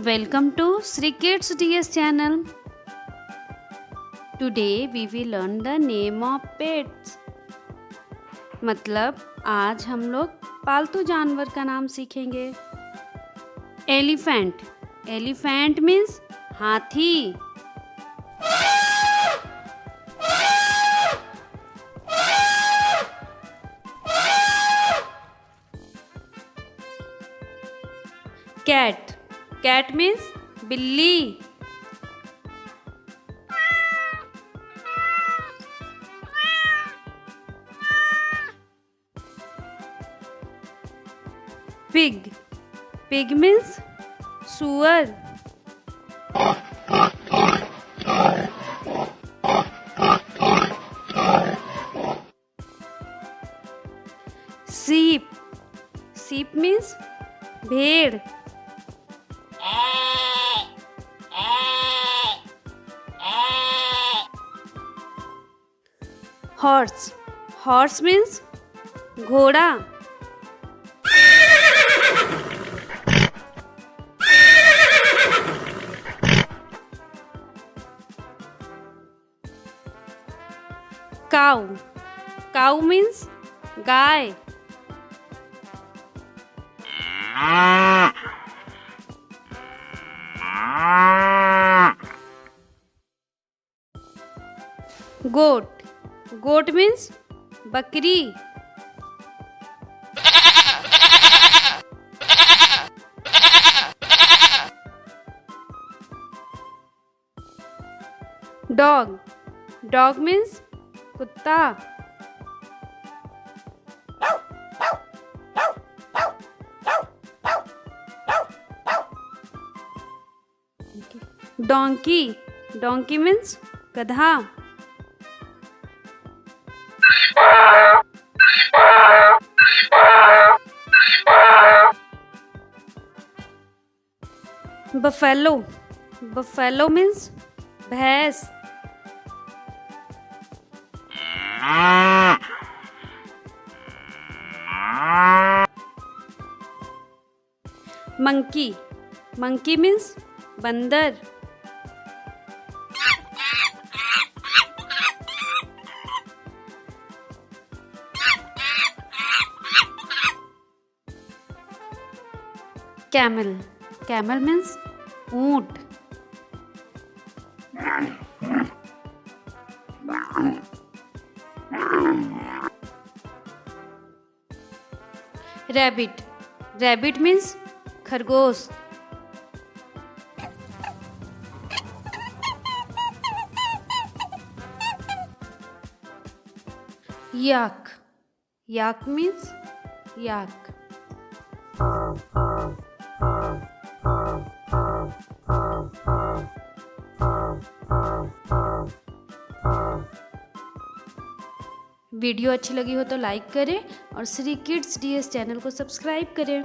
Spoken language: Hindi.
Welcome to Sri Kids DS channel. Today we will learn the name of pets. मतलब आज हम लोग पालतू जानवर का नाम सीखेंगे. एलिफेंट. एलिफेंट मीन्स हाथी. कैट. कैट मीन्स बिल्ली. पिग. पिग मीन्स सुअर. सीप. सीप मीन्स भेड़. हॉर्स. हॉर्स मीन्स घोड़ा. काऊ. काऊ मीन्स गाय. गोट. गोट मीन्स बकरी. डॉग. डॉग मीन्स कुत्ता. डोंकी. डोंकी मीन्स गधा. बफेलो. बफेलो मीन्स भैंस. मंकी. मंकी मीन्स बंदर. कैमल. कैमल मीन्स ऊंट. रैबिट. रैबिट मीन्स खरगोश. याक. याक मीन्स याक. वीडियो अच्छी लगी हो तो लाइक करें और श्री किड्स डीएस चैनल को सब्सक्राइब करें.